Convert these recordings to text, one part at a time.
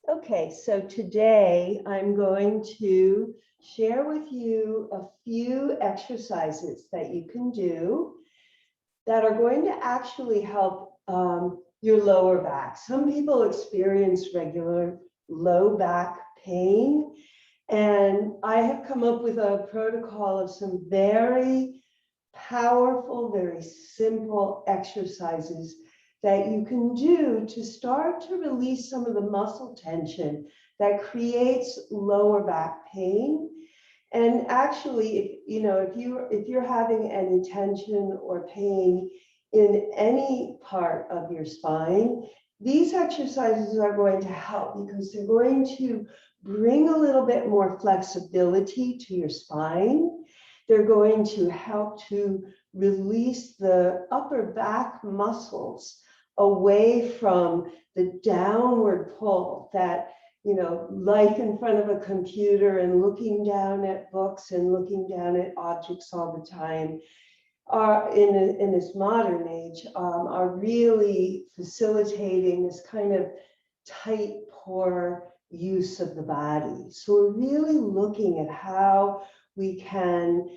Okay, so today I'm going to share with you a few exercises that you can do that are going to actually help your lower back. Some people experience regular low back pain, and I have come up with a protocol of some very powerful, very simple exercises that you can do to start to release some of the muscle tension that creates lower back pain. And actually, if you're having any tension or pain in any part of your spine, these exercises are going to help because they're going to bring a little bit more flexibility to your spine. They're going to help to release the upper back muscles away from the downward pull that, life in front of a computer and looking down at books and looking down at objects all the time are in this modern age are really facilitating this kind of tight, poor use of the body. So we're really looking at how we can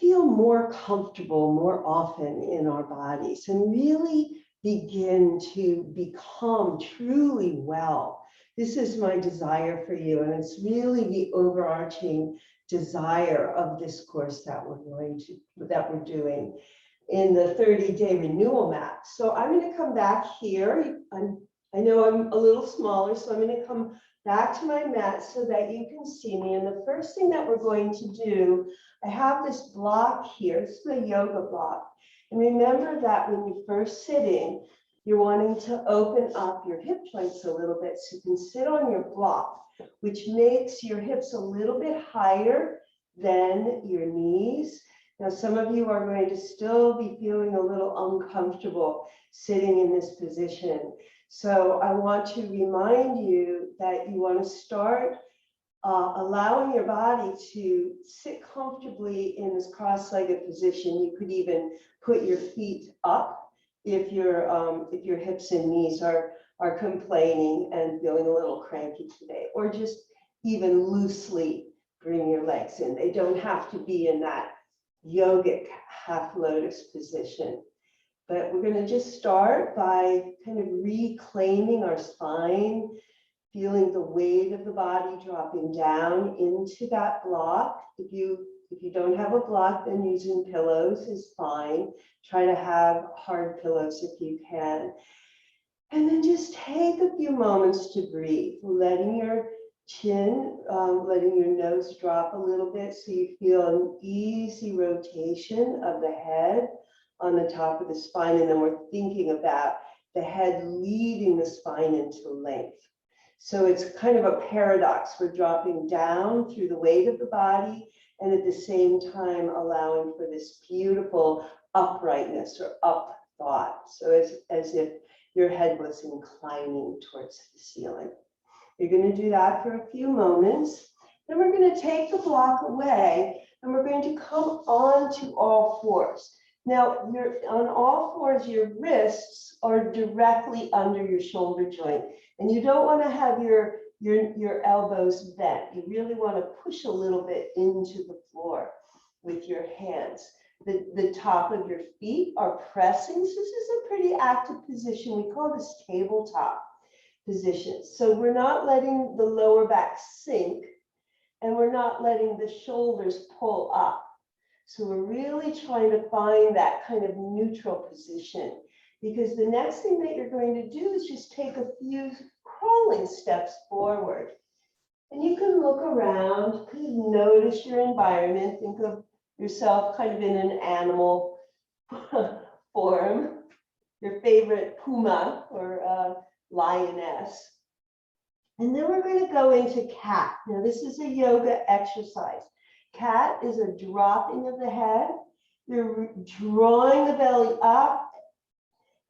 feel more comfortable more often in our bodies and really begin to become truly well. This is my desire for you, and it's really the overarching desire of this course that we're doing in the 30-day renewal map. So I'm going to come back here. I know I'm a little smaller, so I'm going to come back to my mat so that you can see me. And the first thing that we're going to do, I have this block here. This is my yoga block. And remember that when you're first sitting, you're wanting to open up your hip joints a little bit so you can sit on your block, which makes your hips a little bit higher than your knees. Now, some of you are going to still be feeling a little uncomfortable sitting in this position. So I want to remind you that you want to start allowing your body to sit comfortably in this cross-legged position. You could even put your feet up if your hips and knees are complaining and feeling a little cranky today, or just even loosely bring your legs in. They don't have to be in that yogic half lotus position. But we're going to just start by kind of reclaiming our spine, feeling the weight of the body dropping down into that block. If you don't have a block, then using pillows is fine. Try to have hard pillows if you can. And then just take a few moments to breathe, letting your chin, letting your nose drop a little bit so you feel an easy rotation of the head on the top of the spine. And then we're thinking about the head leading the spine into length. So it's kind of a paradox. We're dropping down through the weight of the body and at the same time allowing for this beautiful uprightness or up thought. So as if your head was inclining towards the ceiling. You're going to do that for a few moments. Then we're going to take the block away and we're going to come onto all fours. Now, you're on all fours, your wrists are directly under your shoulder joint, and you don't want to have your elbows bent. You really want to push a little bit into the floor with your hands. The top of your feet are pressing. So this is a pretty active position. We call this tabletop position. So we're not letting the lower back sink, and we're not letting the shoulders pull up. So we're really trying to find that kind of neutral position, because the next thing that you're going to do is just take a few crawling steps forward. And you can look around, kind of notice your environment, think of yourself kind of in an animal form, your favorite puma or lioness. And then we're going to go into cat. Now this is a yoga exercise. Cat is a dropping of the head. You're drawing the belly up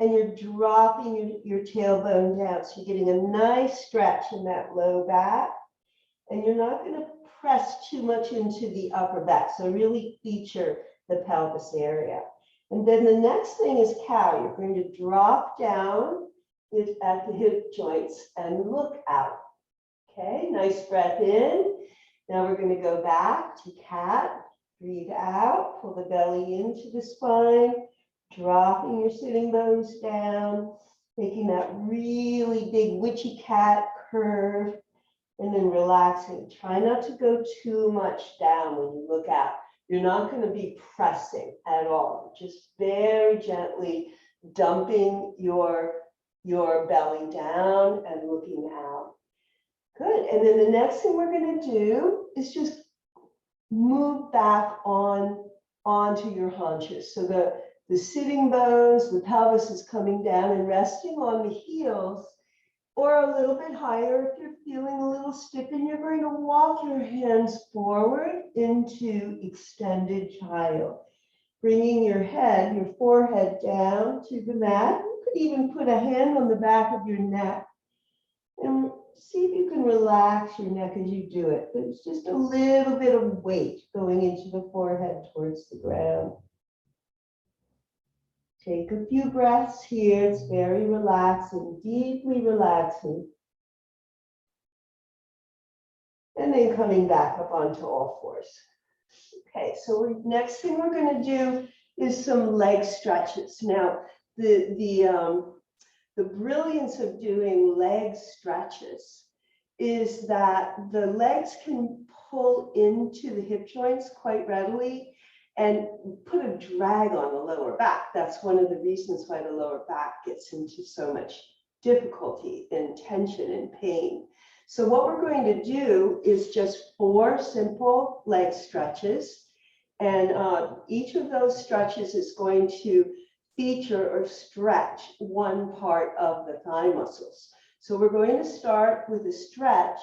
and you're dropping your tailbone down. So you're getting a nice stretch in that low back. And you're not going to press too much into the upper back. So really feature the pelvis area. And then the next thing is cow. You're going to drop down at the hip joints and look out. Okay, nice breath in. Now we're going to go back to cat. Breathe out, pull the belly into the spine, dropping your sitting bones down, making that really big witchy cat curve, and then relaxing. Try not to go too much down when you look out. You're not going to be pressing at all, just very gently dumping your belly down and looking out. Good. And then the next thing we're going to do is just move back onto your haunches. So the sitting bones, the pelvis is coming down and resting on the heels or a little bit higher if you're feeling a little stiff, and you're going to walk your hands forward into extended child, bringing your head, your forehead down to the mat. You could even put a hand on the back of your neck and see if you can relax your neck as you do it. But it's just a little bit of weight going into the forehead towards the ground. Take a few breaths here. It's very relaxing, deeply relaxing. And then coming back up onto all fours. Okay, so next thing we're going to do is some leg stretches. Now, the brilliance of doing leg stretches is that the legs can pull into the hip joints quite readily and put a drag on the lower back. That's one of the reasons why the lower back gets into so much difficulty and tension and pain. So what we're going to do is just 4 simple leg stretches. And each of those stretches is going to feature or stretch one part of the thigh muscles. So we're going to start with a stretch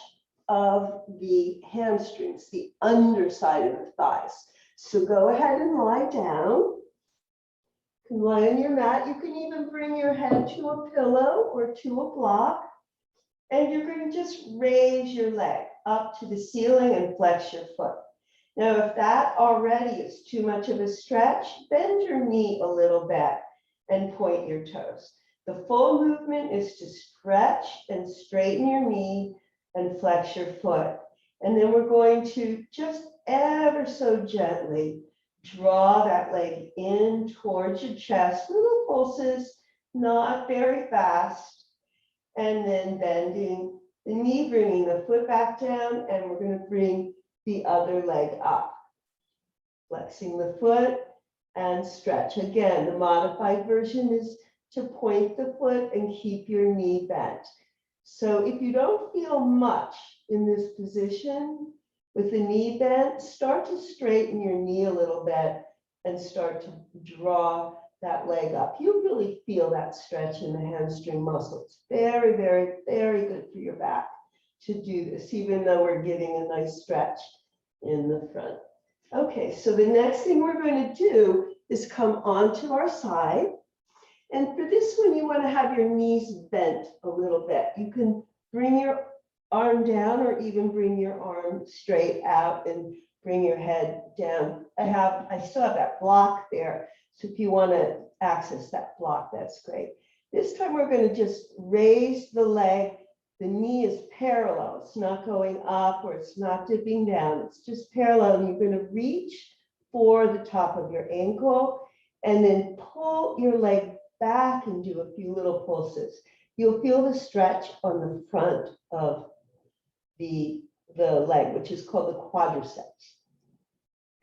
of the hamstrings, the underside of the thighs. So go ahead and lie down. You can lie on your mat. You can even bring your head to a pillow or to a block. And you're going to just raise your leg up to the ceiling and flex your foot. Now, if that already is too much of a stretch, bend your knee a little bit and point your toes. The full movement is to stretch and straighten your knee and flex your foot. And then we're going to just ever so gently draw that leg in towards your chest, little pulses, not very fast. And then bending the knee, bringing the foot back down, and we're going to bring the other leg up. Flexing the foot and stretch. Again, the modified version is to point the foot and keep your knee bent. So if you don't feel much in this position with the knee bent, start to straighten your knee a little bit and start to draw that leg up. You really feel that stretch in the hamstring muscle. It's very, very, very good for your back to do this, even though we're getting a nice stretch in the front. Okay, so the next thing we're going to do is come onto our side. And for this one, you want to have your knees bent a little bit. You can bring your arm down or even bring your arm straight out and bring your head down. I still have that block there. So if you want to access that block, that's great. This time we're going to just raise the leg. The knee is parallel. It's not going up or it's not dipping down. It's just parallel. And you're going to reach for the top of your ankle and then pull your leg back and do a few little pulses. You'll feel the stretch on the front of the leg, which is called the quadriceps.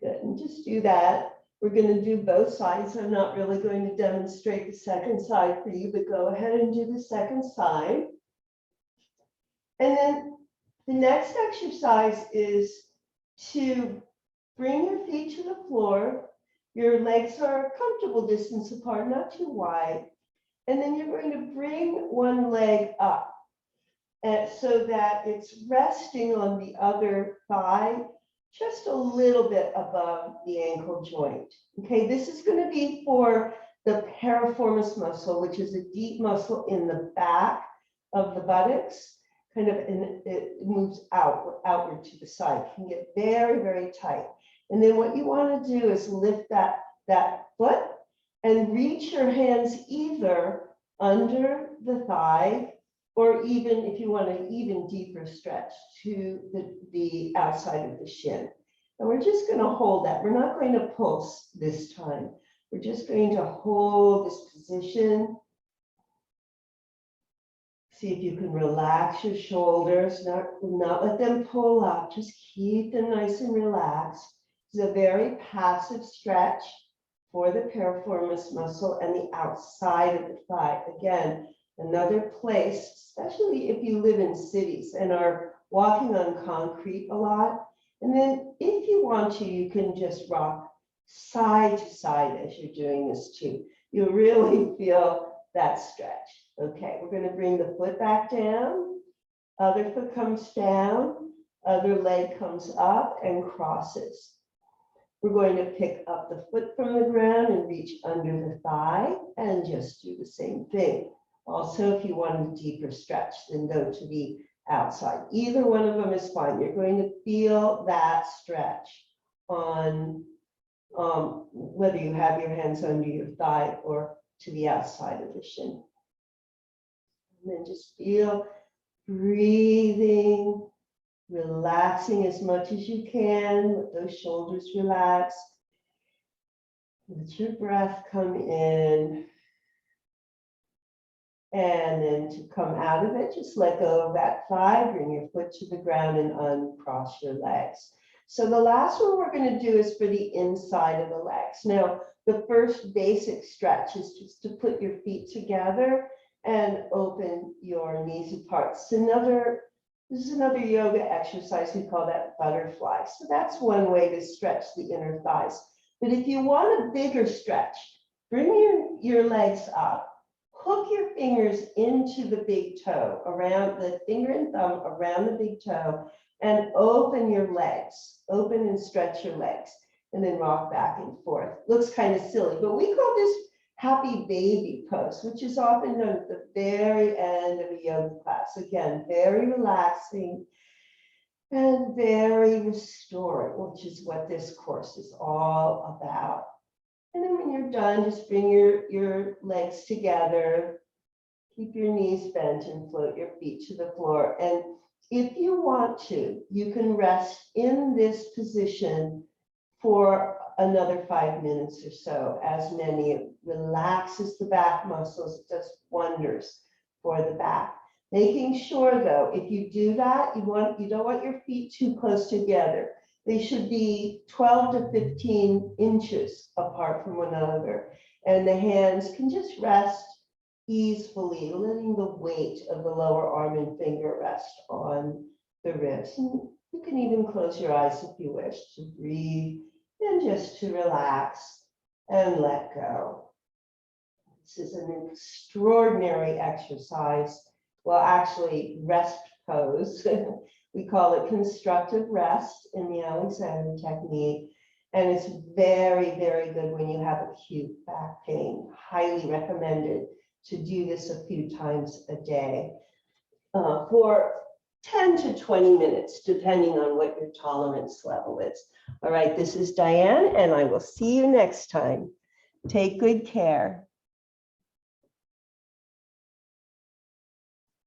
Good, and just do that. We're going to do both sides. I'm not really going to demonstrate the second side for you, but go ahead and do the second side. And then the next exercise is to bring your feet to the floor. Your legs are a comfortable distance apart, not too wide. And then you're going to bring one leg up so that it's resting on the other thigh, just a little bit above the ankle joint. Okay, this is going to be for the piriformis muscle, which is a deep muscle in the back of the buttocks. Kind of, and it moves outward to the side. It can get very, very tight. And then what you want to do is lift that foot and reach your hands either under the thigh or even if you want an even deeper stretch to the outside of the shin. And we're just going to hold that. We're not going to pulse this time. We're just going to hold this position. See if you can relax your shoulders, not let them pull up, just keep them nice and relaxed. It's a very passive stretch for the piriformis muscle and the outside of the thigh. Again, another place, especially if you live in cities and are walking on concrete a lot. And then if you want to, you can just rock side to side as you're doing this too. You'll really feel that stretch. Okay, we're going to bring the foot back down. Other foot comes down. Other leg comes up and crosses. We're going to pick up the foot from the ground and reach under the thigh and just do the same thing. Also, if you want a deeper stretch, then go to the outside. Either one of them is fine. You're going to feel that stretch on whether you have your hands under your thigh or to the outside of the shin. And then just feel breathing, relaxing as much as you can. Let those shoulders relax. Let your breath come in. And then to come out of it, just let go of that thigh, bring your foot to the ground and uncross your legs. So the last one we're going to do is for the inside of the legs. Now, the first basic stretch is just to put your feet together and open your knees apart. This is another yoga exercise. We call that butterfly. So that's one way to stretch the inner thighs. But if you want a bigger stretch, bring your legs up. Hook your fingers into the big toe, around the finger and thumb around the big toe, and open your legs. Open and stretch your legs, and then rock back and forth. Looks kind of silly, but we call this happy baby pose, which is often done at the very end of a yoga class. Again, very relaxing and very restoring, which is what this course is all about. And then when you're done, just bring your legs together, keep your knees bent and float your feet to the floor. And if you want to, you can rest in this position for another 5 minutes or so, as many. It relaxes the back muscles, it does wonders for the back. Making sure though, if you do that, you don't want your feet too close together. They should be 12 to 15 inches apart from one another. And the hands can just rest easily, letting the weight of the lower arm and finger rest on the ribs. And you can even close your eyes if you wish to breathe and just to relax and let go. This is an extraordinary exercise. Well, actually, rest pose. We call it constructive rest in the Alexander technique. And it's very, very good when you have acute back pain. Highly recommended to do this a few times a day for 10 to 20 minutes, depending on what your tolerance level is. All right, this is Diane, and I will see you next time. Take good care.